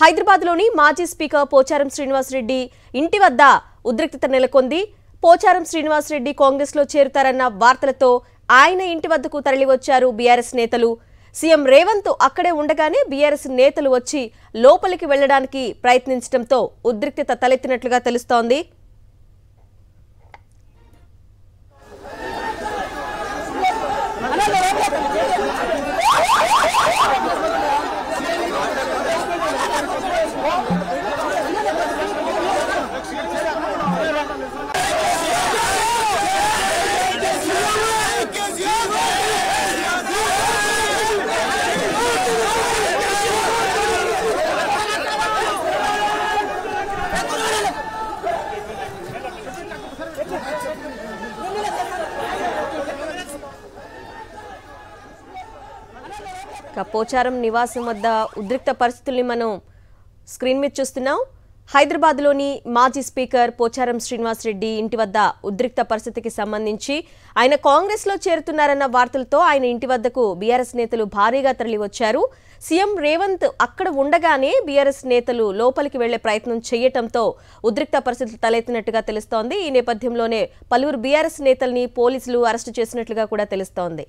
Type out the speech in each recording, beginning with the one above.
హైదరాబాద్లోని మాజీ స్పీకర్ పోచారం శ్రీనివాసరెడ్డి ఇంటి వద్ద ఉద్రిక్తత నెలకొంది. పోచారం శ్రీనివాసరెడ్డి కాంగ్రెస్లో చేరుతారన్న వార్తలతో ఆయన ఇంటి వద్దకు తరలివచ్చారు బీఆర్ఎస్ నేతలు. సీఎం రేవంత్ అక్కడే ఉండగానే బీఆర్ఎస్ నేతలు వచ్చి లోపలికి వెళ్లడానికి ప్రయత్నించడంతో ఉద్రిక్తత తలెత్తినట్లుగా తెలుస్తోంది. పోచారం నివాసం వద్ద ఉద్రిక్త పరిస్థితుల్ని మనం స్క్రీన్ మీద చూస్తున్నాం. హైదరాబాద్లోని మాజీ స్పీకర్ పోచారం శ్రీనివాసరెడ్డి ఇంటి వద్ద ఉద్రిక్త పరిస్థితికి సంబంధించి ఆయన కాంగ్రెస్లో చేరుతున్నారన్న వార్తలతో ఆయన ఇంటి వద్దకు బీఆర్ఎస్ నేతలు భారీగా తరలివచ్చారు. సీఎం రేవంత్ అక్కడ ఉండగానే బీఆర్ఎస్ నేతలు లోపలికి వెళ్లే ప్రయత్నం చేయటంతో ఉద్రిక్త పరిస్థితులు తలెత్తినట్టుగా తెలుస్తోంది. ఈ నేపథ్యంలోనే పలువురు బీఆర్ఎస్ నేతల్ని పోలీసులు అరెస్టు చేసినట్లుగా కూడా తెలుస్తోంది.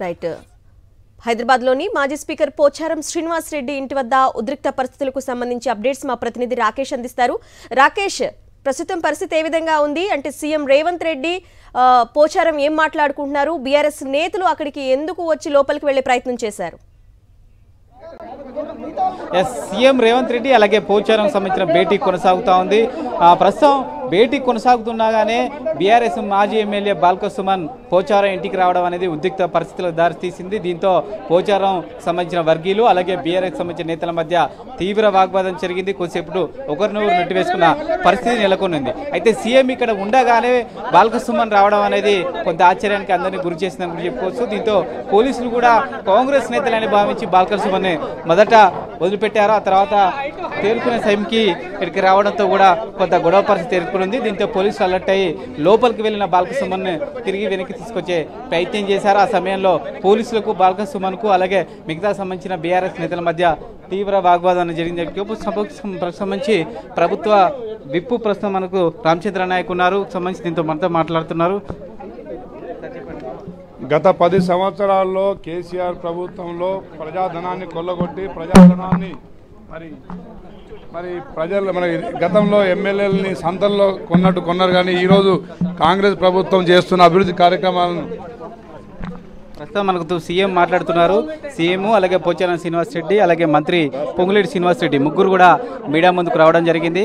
రైట్. హైదరాబాద్లోని మాజీ స్పీకర్ పోచారం శ్రీనివాసరెడ్డి ఇంటి వద్ద ఉద్రిక్త పరిస్థితులకు సంబంధించి అప్డేట్స్ మా ప్రతినిధి రాకేష్ అందిస్తారు. రాకేష్, ప్రస్తుతం పరిస్థితి ఏ విధంగా ఉంది? అంటే సీఎం రేవంత్ రెడ్డి పోచారం ఏం మాట్లాడుకుంటున్నారు? బీఆర్ఎస్ నేతలు అక్కడికి ఎందుకు వచ్చి లోపలికి వెళ్లే ప్రయత్నం చేశారు? సీఎం రేవంత్ రెడ్డి అలాగే పోచారం సంబంధించిన భేటీ కొనసాగుతూ ఉంది. ప్రస్తుతం భేటీ కొనసాగుతుండగానే బీఆర్ఎస్ మాజీ ఎమ్మెల్యే బాల్క సుమన్ పోచారం ఇంటికి రావడం అనేది ఉద్రిక్త పరిస్థితులకు దారితీసింది. దీంతో పోచారం సంబంధించిన వర్గీయులు అలాగే బీఆర్ఎస్ సంబంధించిన నేతల మధ్య తీవ్ర వాగ్వాదం జరిగింది. కొద్దిసేపు ఒకరినొకరు నెట్టివేసుకున్న పరిస్థితి నెలకొనింది. అయితే సీఎం ఇక్కడ ఉండగానే బాల్క సుమన్ రావడం అనేది కొంత ఆశ్చర్యానికి అందరినీ గురి చేసిందని చెప్పుకోవచ్చు. దీంతో పోలీసులు కూడా కాంగ్రెస్ నేతలని భావించి బాల్క సుమన్ మొదట వదిలిపెట్టారు. ఆ తర్వాత తేరుకునే సమయంకి ఇక్కడికి రావడంతో కూడా కొంత గొడవ పరిస్థితి ఏర్పడింది. దీంతో పోలీసులు అలర్ట్ అయ్యి లోపలికి వెళ్లిన బాల్క సుమన్ తిరిగి వెనక్కి తీసుకొచ్చే ప్రయత్నం చేశారు. ఆ సమయంలో పోలీసులకు బాల్క సుమన్ కు అలాగే మిగతా సంబంధించిన బీఆర్ఎస్ నేతల మధ్య తీవ్ర వాగ్వాదం జరిగింది. సంబంధించి ప్రభుత్వ విప్పు ప్రస్తుతం మనకు రామచంద్ర నాయక్ ఉన్నారు. సంబంధించి దీంతో మనతో మాట్లాడుతున్నారు. గత 10 సంవత్సరాల్లో కేసీఆర్ ప్రభుత్వంలో ప్రజాధనాన్ని కొల్లగొట్టి ప్రజాధనాన్ని మరి ప్రజలు గతంలో ఎమ్మెల్యేలని సంతల్లో కొన్నారు. కానీ ఈరోజు కాంగ్రెస్ ప్రభుత్వం చేస్తున్న అభివృద్ధి కార్యక్రమాలను ప్రస్తుతం మనకు సీఎం మాట్లాడుతున్నారు. సీఎం అలాగే పోచారం శ్రీనివాసరెడ్డి అలాగే మంత్రి పొంగులేటి శ్రీనివాసరెడ్డి ముగ్గురు కూడా మీడియా ముందుకు రావడం జరిగింది.